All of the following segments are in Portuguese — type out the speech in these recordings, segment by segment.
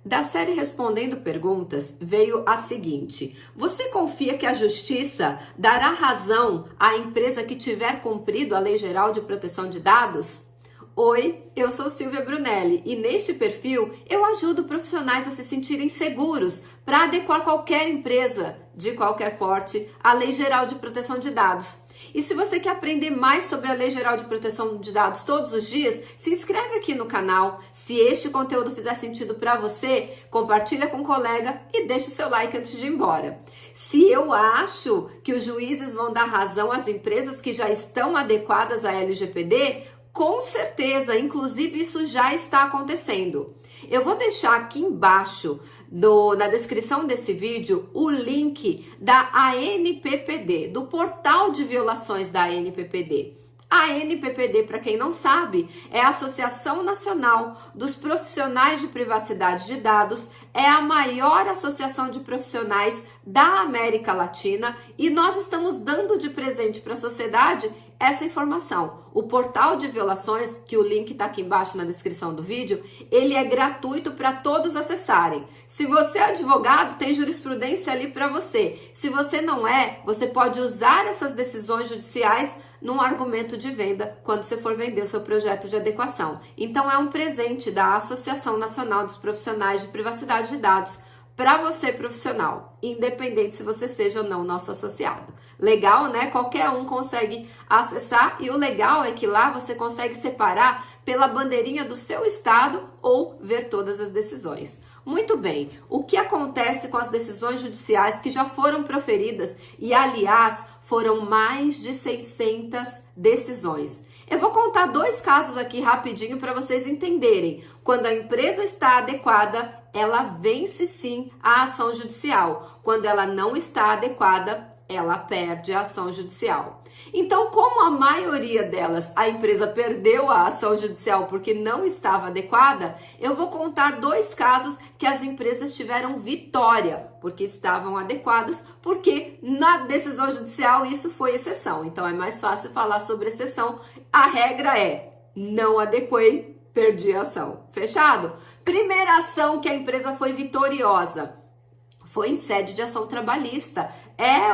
Da série Respondendo Perguntas, veio a seguinte: você confia que a Justiça dará razão à empresa que tiver cumprido a Lei Geral de Proteção de Dados? Oi, eu sou Silvia Brunelli e neste perfil eu ajudo profissionais a se sentirem seguros para adequar qualquer empresa de qualquer porte à Lei Geral de Proteção de Dados. E se você quer aprender mais sobre a Lei Geral de Proteção de Dados todos os dias, se inscreve aqui no canal. Se este conteúdo fizer sentido para você, compartilha com um colega e deixa o seu like antes de ir embora. Se eu acho que os juízes vão dar razão às empresas que já estão adequadas à LGPD, com certeza, inclusive isso já está acontecendo. Eu vou deixar aqui embaixo, na descrição desse vídeo, o link da ANPPD, do portal de violações da ANPPD. A ANPPD, para quem não sabe, é a Associação Nacional dos Profissionais de Privacidade de Dados, é a maior associação de profissionais da América Latina e nós estamos dando de presente para a sociedade essa informação. O portal de violações, que o link está aqui embaixo na descrição do vídeo, ele é gratuito para todos acessarem. Se você é advogado, tem jurisprudência ali para você. Se você não é, você pode usar essas decisões judiciais num argumento de venda quando você for vender o seu projeto de adequação. Então é um presente da Associação Nacional dos Profissionais de Privacidade de Dados para você profissional, independente se você seja ou não nosso associado. Legal, né? Qualquer um consegue acessar e o legal é que lá você consegue separar pela bandeirinha do seu estado ou ver todas as decisões. Muito bem, o que acontece com as decisões judiciais que já foram proferidas e, aliás, foram mais de 600 decisões. Eu vou contar dois casos aqui rapidinho para vocês entenderem. Quando a empresa está adequada, ela vence sim a ação judicial. Quando ela não está adequada, ela perde a ação judicial. Então, como a maioria delas, a empresa perdeu a ação judicial porque não estava adequada, eu vou contar dois casos que as empresas tiveram vitória, porque estavam adequadas, porque na decisão judicial isso foi exceção. Então, é mais fácil falar sobre exceção. A regra é, não adequei, perdi a ação. Fechado? Primeira ação que a empresa foi vitoriosa foi em sede de ação trabalhista.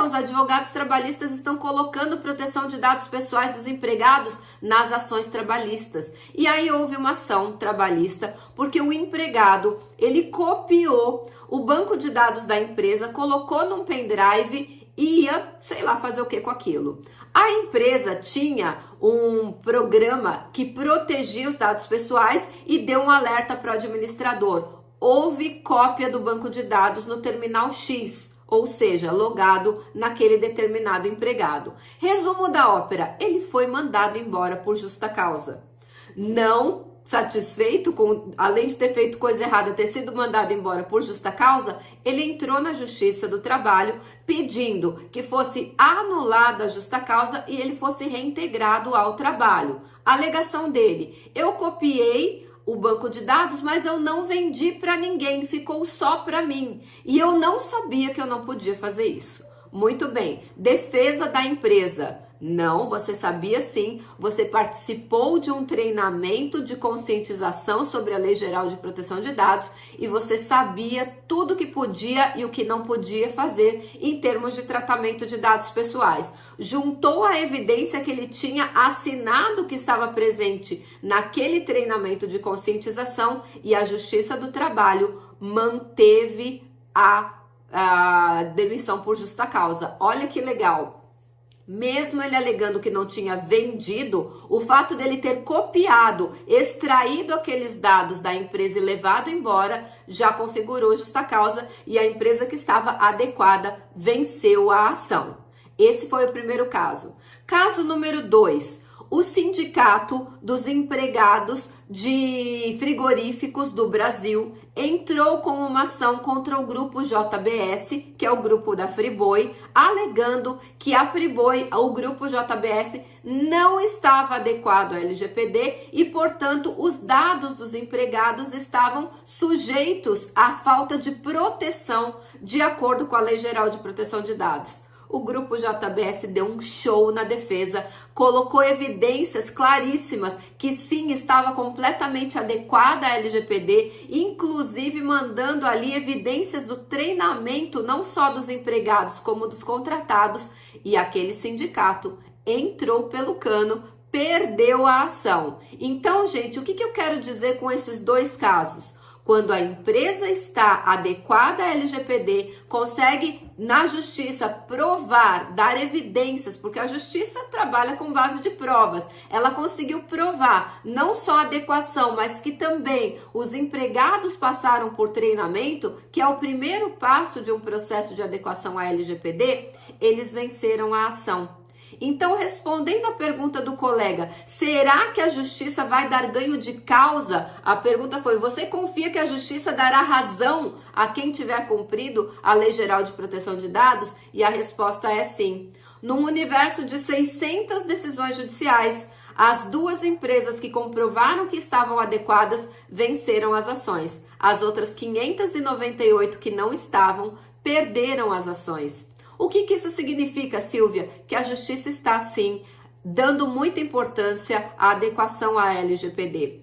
Os advogados trabalhistas estão colocando proteção de dados pessoais dos empregados nas ações trabalhistas. E aí houve uma ação trabalhista porque o empregado, ele copiou o banco de dados da empresa, colocou num pendrive e ia, sei lá, fazer o que com aquilo. A empresa tinha um programa que protegia os dados pessoais e deu um alerta para o administrador. Houve cópia do banco de dados no terminal X, ou seja, logado naquele determinado empregado. Resumo da ópera, ele foi mandado embora por justa causa. Não satisfeito com, além de ter feito coisa errada, ter sido mandado embora por justa causa, ele entrou na Justiça do Trabalho pedindo que fosse anulada a justa causa e ele fosse reintegrado ao trabalho. A alegação dele, eu copiei o banco de dados, mas eu não vendi para ninguém, ficou só para mim. E eu não sabia que eu não podia fazer isso. Muito bem, defesa da empresa. Não, você sabia sim, você participou de um treinamento de conscientização sobre a Lei Geral de Proteção de Dados e você sabia tudo o que podia e o que não podia fazer em termos de tratamento de dados pessoais. Juntou a evidência que ele tinha assinado que estava presente naquele treinamento de conscientização e a Justiça do Trabalho manteve a demissão por justa causa. Olha que legal. Mesmo ele alegando que não tinha vendido, o fato dele ter copiado, extraído aqueles dados da empresa e levado embora, já configurou justa causa e a empresa que estava adequada venceu a ação. Esse foi o primeiro caso. Caso número 2. O Sindicato dos Empregados de Frigoríficos do Brasil entrou com uma ação contra o grupo JBS, que é o grupo da Friboi, alegando que a Friboi, o grupo JBS, não estava adequado à LGPD e, portanto, os dados dos empregados estavam sujeitos à falta de proteção de acordo com a Lei Geral de Proteção de Dados. o Grupo JBS deu um show na defesa, colocou evidências claríssimas que sim, estava completamente adequada à LGPD, inclusive mandando ali evidências do treinamento não só dos empregados como dos contratados, e aquele sindicato entrou pelo cano, perdeu a ação. Então, gente, o que eu quero dizer com esses dois casos? Quando a empresa está adequada à LGPD, consegue na justiça provar, dar evidências, porque a justiça trabalha com base de provas. Ela conseguiu provar não só a adequação, mas que também os empregados passaram por treinamento, que é o primeiro passo de um processo de adequação à LGPD, eles venceram a ação. Então, respondendo à pergunta do colega, será que a justiça vai dar ganho de causa? A pergunta foi, você confia que a justiça dará razão a quem tiver cumprido a Lei Geral de Proteção de Dados? E a resposta é sim. Num universo de 600 decisões judiciais, as duas empresas que comprovaram que estavam adequadas venceram as ações. As outras 598 que não estavam perderam as ações. O que isso significa, Silvia? Que a justiça está, sim, dando muita importância à adequação à LGPD.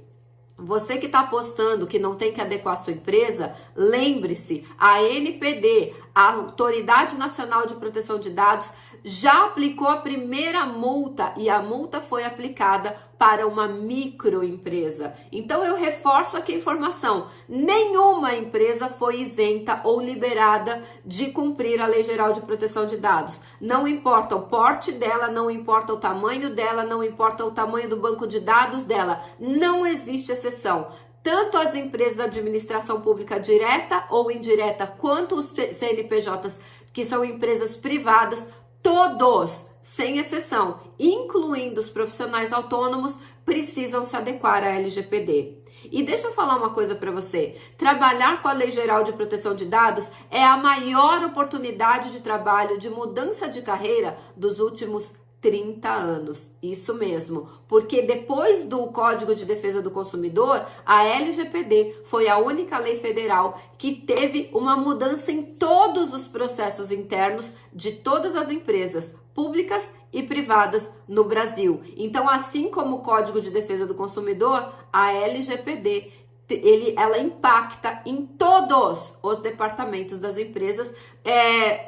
Você que está apostando que não tem que adequar a sua empresa, lembre-se, a ANPD, a Autoridade Nacional de Proteção de Dados, já aplicou a primeira multa e a multa foi aplicada para uma microempresa. Então eu reforço aqui a informação, nenhuma empresa foi isenta ou liberada de cumprir a Lei Geral de Proteção de Dados. Não importa o porte dela, não importa o tamanho dela, não importa o tamanho do banco de dados dela, não existe exceção. Tanto as empresas da administração pública direta ou indireta, quanto os CNPJs, que são empresas privadas, todos, sem exceção, incluindo os profissionais autônomos, precisam se adequar à LGPD. E deixa eu falar uma coisa para você, trabalhar com a Lei Geral de Proteção de Dados é a maior oportunidade de trabalho, de mudança de carreira dos últimos 30 anos, isso mesmo, porque depois do Código de Defesa do Consumidor, a LGPD foi a única lei federal que teve uma mudança em todos os processos internos de todas as empresas públicas e privadas no Brasil. Então, assim como o Código de Defesa do Consumidor, a LGPD ela impacta em todos os departamentos das empresas,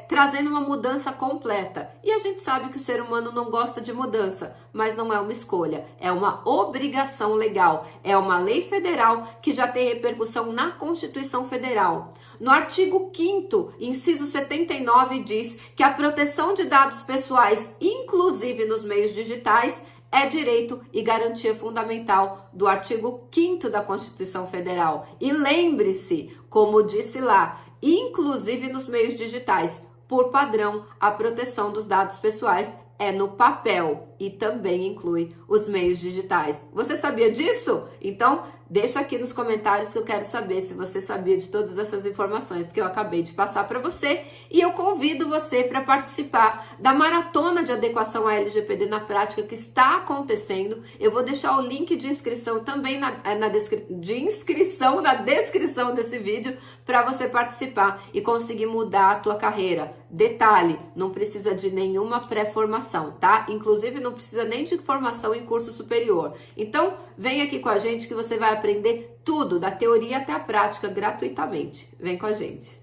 trazendo uma mudança completa. E a gente sabe que o ser humano não gosta de mudança, mas não é uma escolha, é uma obrigação legal, é uma lei federal que já tem repercussão na Constituição Federal. No artigo 5º, inciso 79, diz que a proteção de dados pessoais, inclusive nos meios digitais, é direito e garantia fundamental do artigo 5º da Constituição Federal. E lembre-se, como disse lá, inclusive nos meios digitais, por padrão, a proteção dos dados pessoais é no papel e também inclui os meios digitais. Você sabia disso? Então, deixa aqui nos comentários que eu quero saber se você sabia de todas essas informações que eu acabei de passar para você. E eu convido você para participar da maratona de adequação à LGPD na prática que está acontecendo. Eu vou deixar o link de inscrição também na descrição desse vídeo para você participar e conseguir mudar a tua carreira. Detalhe, não precisa de nenhuma pré-formação, tá? Inclusive não precisa nem de formação em curso superior. Então, vem aqui com a gente que você vai aprender tudo, da teoria até a prática, gratuitamente. Vem com a gente.